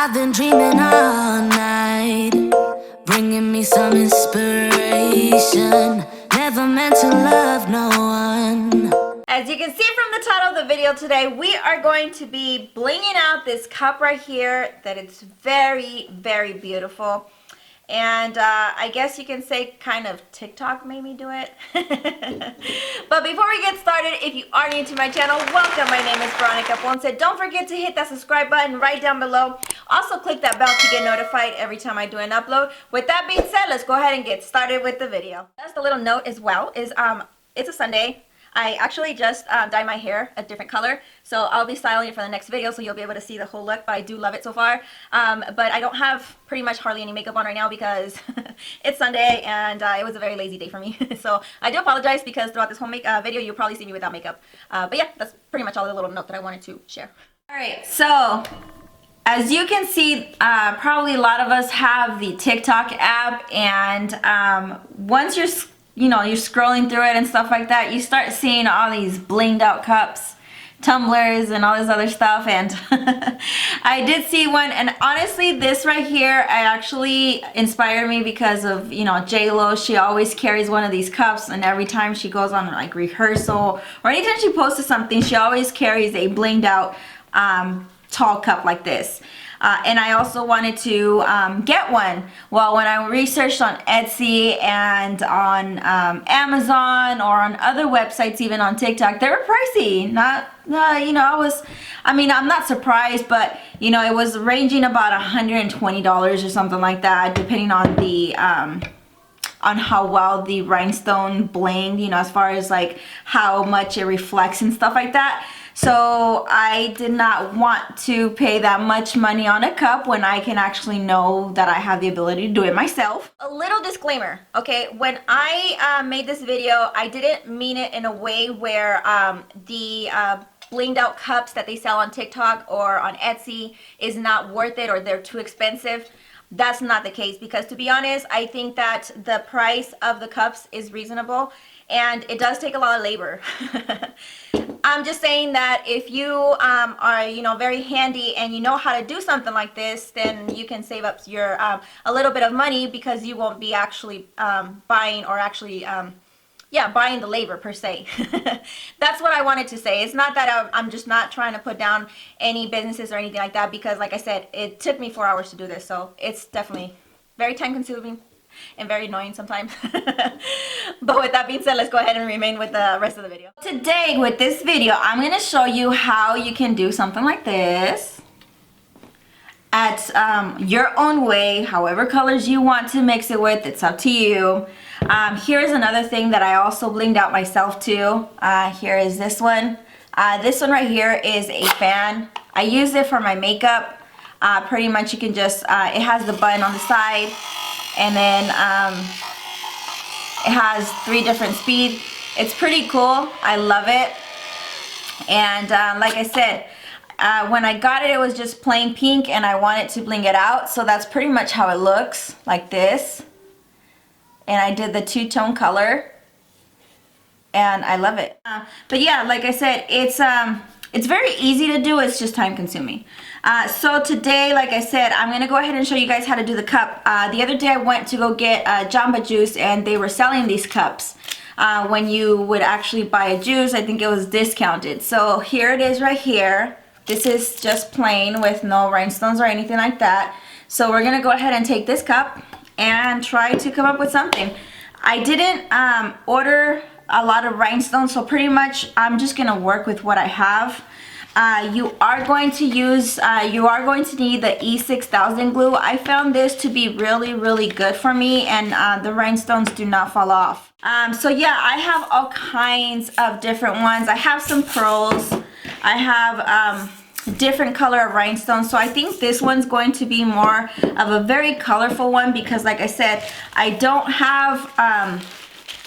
I've been dreaming all night, bringing me some inspiration. Never meant to love no one. As you can see from the title of the video today, we are going to be blinging out this cup right here that it's very, very beautiful. And I guess you can say kind of TikTok made me do it. But before we get started, if you are new to my channel, welcome. My name is Veronica Ponce. Don't forget to hit that subscribe button right down below. Also click that bell to get notified every time I do an upload. With that being said, let's go ahead and get started with the video. Just a little note as well is it's a Sunday. I actually just dyed my hair a different color, so I'll be styling it for the next video, so you'll be able to see the whole look, but I do love it so far. But I don't have pretty much hardly any makeup on right now because it's Sunday and it was a very lazy day for me. So I do apologize because throughout this whole video, you'll probably see me without makeup. But yeah, that's pretty much all the little note that I wanted to share. Alright, so as you can see, probably a lot of us have the TikTok app, and once you're scrolling through it and stuff like that, you start seeing all these blinged out cups, tumblers, and all this other stuff. And I did see one, and honestly, this right here, actually inspired me because of, J-Lo. She always carries one of these cups, and every time she goes on like rehearsal or anytime she posts something, she always carries a blinged out tall cup like this. And I also wanted to get one. Well, when I researched on Etsy and on Amazon or on other websites, even on TikTok, they were pricey. I'm not surprised, but it was ranging about $120 or something like that, depending on the on how well the rhinestone blinged, as far as like how much it reflects and stuff like that. So I did not want to pay that much money on a cup when I can actually know that I have the ability to do it myself. A little disclaimer, okay? When I made this video, I didn't mean it in a way where the blinged out cups that they sell on TikTok or on Etsy is not worth it or they're too expensive. That's not the case, because to be honest, I think that the price of the cups is reasonable, and it does take a lot of labor. I'm just saying that if you are very handy and you know how to do something like this, then you can save up your a little bit of money, because you won't be actually buying the labor per se. That's what I wanted to say. It's not that I'm just not trying to put down any businesses or anything like that, because like I said, it took me 4 hours to do this, so it's definitely very time consuming and very annoying sometimes. But with that being said, let's go ahead and remain with the rest of the video. Today with this video, I'm going to show you how you can do something like this at your own way, however colors you want to mix it with. It's up to you. Here's another thing that I also blinged out myself too. Here is this one. This one right here is a fan. I use it for my makeup. Pretty much you can just, it has the button on the side, and then it has 3 different speeds. It's pretty cool. I love it. And like I said, when I got it, it was just plain pink, and I wanted to bling it out, so that's pretty much how it looks, like this. And I did the 2-tone color, and I love it. But yeah, like I said, it's very easy to do. It's just time consuming. So today, like I said, I'm gonna go ahead and show you guys how to do the cup. The other day I went to go get Jamba Juice, and they were selling these cups. When you would actually buy a juice, I think it was discounted. So here it is right here. This is just plain with no rhinestones or anything like that. So we're gonna go ahead and take this cup and try to come up with something. I didn't order a lot of rhinestones, so pretty much I'm just gonna work with what I have. You are going to need the E6000 glue. I found this to be really, really good for me, and the rhinestones do not fall off. So yeah, I have all kinds of different ones. I have some pearls. I have different color of rhinestones, so I think this one's going to be more of a very colorful one, because like I said, I don't have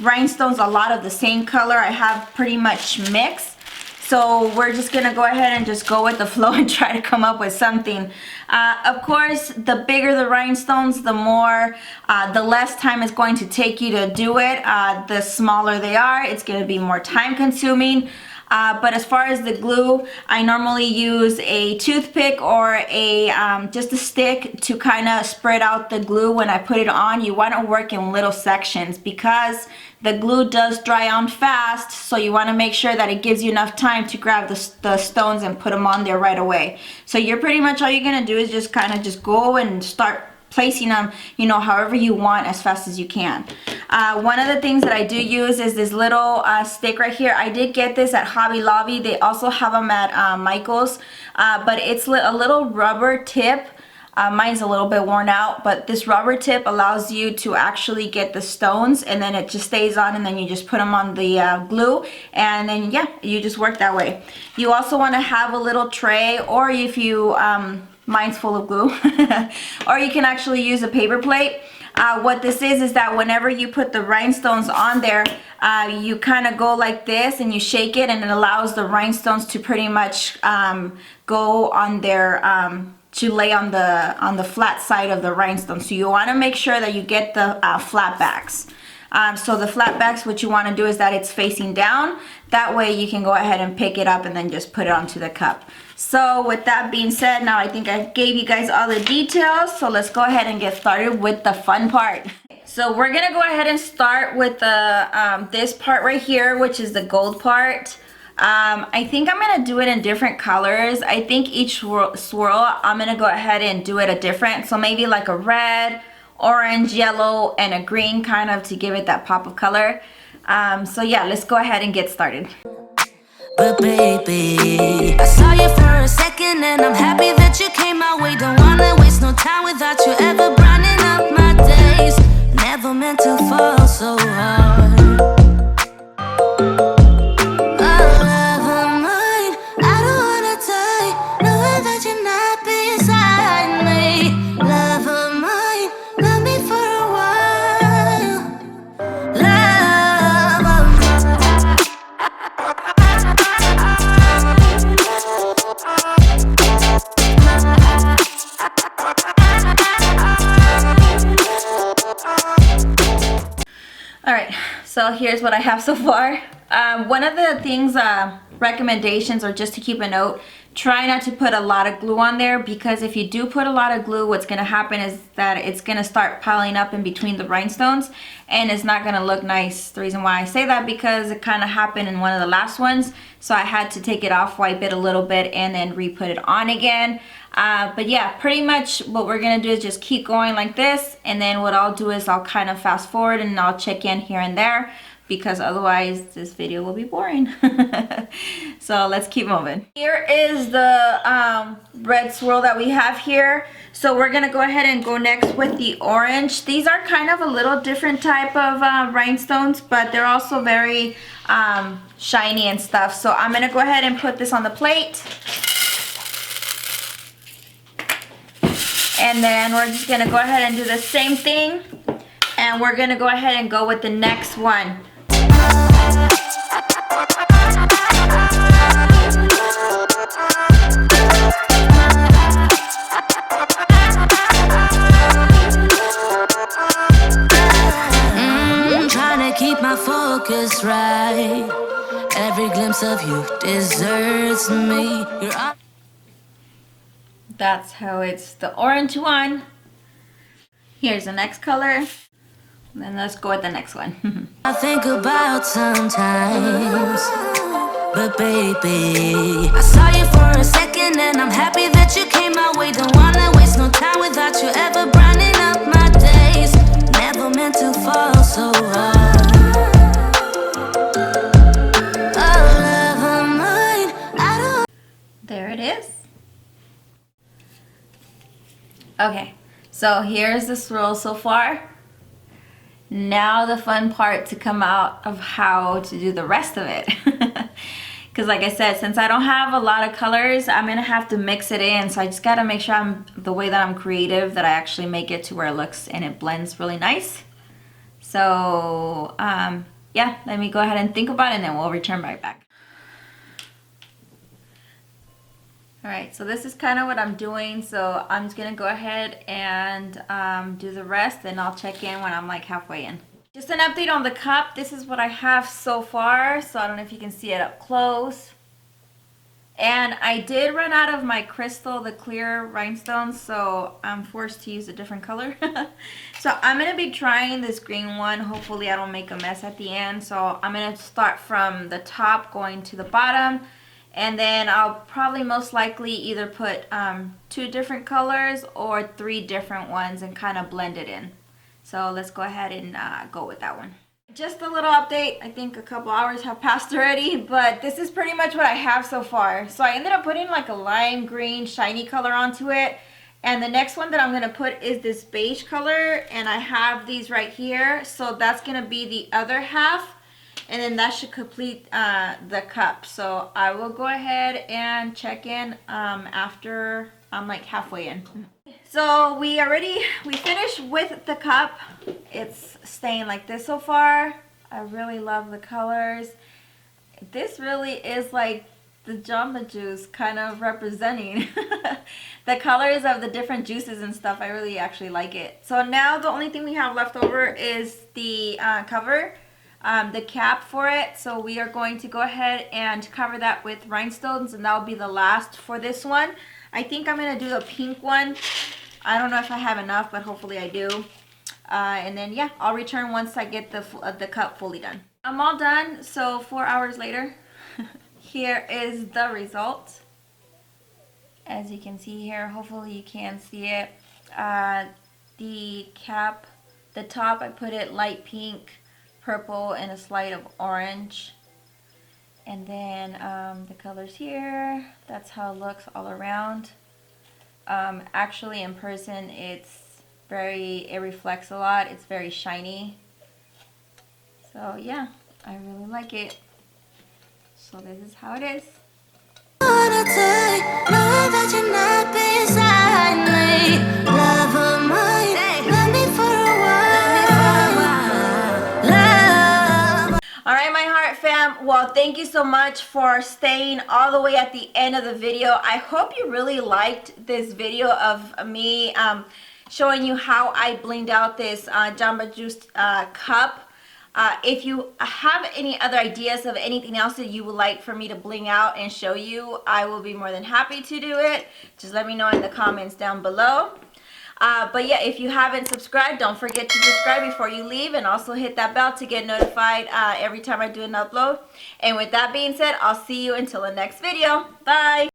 rhinestones a lot of the same color. I have pretty much mixed. So we're just gonna go ahead and just go with the flow and try to come up with something. Of course, the bigger the rhinestones, the less time it's going to take you to do it. The smaller they are, it's gonna be more time consuming. But as far as the glue, I normally use a toothpick or a just a stick to kind of spread out the glue when I put it on. You want to work in little sections because the glue does dry on fast, so you want to make sure that it gives you enough time to grab the stones and put them on there right away. So you're pretty much, all you're going to do is just kind of just go and start placing them, you know, however you want as fast as you can. One of the things that I do use is this little stick right here. I did get this at Hobby Lobby. They also have them at Michael's, but it's a little rubber tip. Mine's a little bit worn out, but this rubber tip allows you to actually get the stones, and then it just stays on, and then you just put them on the glue, and then yeah, you just work that way. You also want to have a little tray, or if you mine's full of glue or you can actually use a paper plate. What this is that whenever you put the rhinestones on there, you kind of go like this and you shake it, and it allows the rhinestones to pretty much go on their to lay on the flat side of the rhinestone. So you want to make sure that you get the flat backs. So the flat backs, what you want to do is that it's facing down. That way you can go ahead and pick it up and then just put it onto the cup. So with that being said, now I think I gave you guys all the details. So let's go ahead and get started with the fun part. So we're gonna go ahead and start with the this part right here, which is the gold part. I think I'm gonna do it in different colors. I think each swirl I'm gonna go ahead and do it a different. So maybe like a red, orange, yellow, and a green, kind of to give it that pop of color. So yeah, let's go ahead and get started. But baby, I saw you for a second and I'm happy that you came my way. Don't wanna waste no time without you ever brightening up my days. Never meant to fall so hard. So here's what I have so far. One of the things, recommendations, or just to keep a note, try not to put a lot of glue on there, because if you do put a lot of glue, what's going to happen is that it's going to start piling up in between the rhinestones, and it's not going to look nice. The reason why I say that, because it kind of happened in one of the last ones, so I had to take it off, wipe it a little bit, and then re-put it on again. But yeah, pretty much what we're going to do is just keep going like this, and then what I'll do is I'll kind of fast forward and I'll check in here and there, because otherwise this video will be boring. So let's keep moving. Here is the red swirl that we have here. So we're gonna go ahead and go next with the orange. These are kind of a little different type of rhinestones, but they're also very shiny and stuff. So I'm gonna go ahead and put this on the plate. And then we're just gonna go ahead and do the same thing. And we're gonna go ahead and go with the next one. Trying to keep my focus right. Every glimpse of you deserts me. That's how it's the orange one. Here's the next color. Then let's go with the next one. I think about sometimes, but baby, I saw you for a second and I'm happy that you came my way. Don't wanna waste no time without you ever brightening up my days. Never meant to fall so hard. Oh, love of mine, I don't. There it is. Okay, so here's the swirl so far. Now the fun part to come out of how to do the rest of it. Because like I said, since I don't have a lot of colors, I'm going to have to mix it in. So I just got to make sure the way that I'm creative, that I actually make it to where it looks and it blends really nice. So yeah, let me go ahead and think about it, and then we'll return right back. Alright, so this is kind of what I'm doing, so I'm just going to go ahead and do the rest, and I'll check in when I'm like halfway in. Just an update on the cup. This is what I have so far, so I don't know if you can see it up close. And I did run out of my crystal, the clear rhinestones, so I'm forced to use a different color. So I'm going to be trying this green one. Hopefully I don't make a mess at the end. So I'm going to start from the top going to the bottom. And then I'll probably most likely either put 2 different colors or 3 different ones and kind of blend it in. So let's go ahead and go with that one. Just a little update. I think a couple hours have passed already, but this is pretty much what I have so far. So I ended up putting like a lime green shiny color onto it. And the next one that I'm going to put is this beige color. And I have these right here. So that's going to be the other half. And then that should complete the cup. So I will go ahead and check in after I'm like halfway in. So we finished with the cup. It's staying like this so far. I really love the colors. This really is like the Jamba Juice kind of representing the colors of the different juices and stuff. I really actually like it. So now the only thing we have left over is the cover, the cap for it. So we are going to go ahead and cover that with rhinestones, and that will be the last for this one. I think I'm going to do the pink one. I don't know if I have enough, but hopefully I do. And then, yeah, I'll return once I get the cup fully done. I'm all done, so 4 hours later, here is the result. As you can see here, hopefully you can see it. The cap, the top, I put it light pink, purple, and a slight of orange. And then the colors here, that's how it looks all around. Actually in person it reflects a lot. It's very shiny. So yeah, I really like it. So this is how it is. Alright, my heart fam, well, thank you so much for staying all the way at the end of the video. I hope you really liked this video of me showing you how I blinged out this Jamba Juice cup. If you have any other ideas of anything else that you would like for me to bling out and show you, I will be more than happy to do it. Just let me know in the comments down below. But yeah, if you haven't subscribed, don't forget to subscribe before you leave, and also hit that bell to get notified every time I do an upload. And with that being said, I'll see you until the next video. Bye!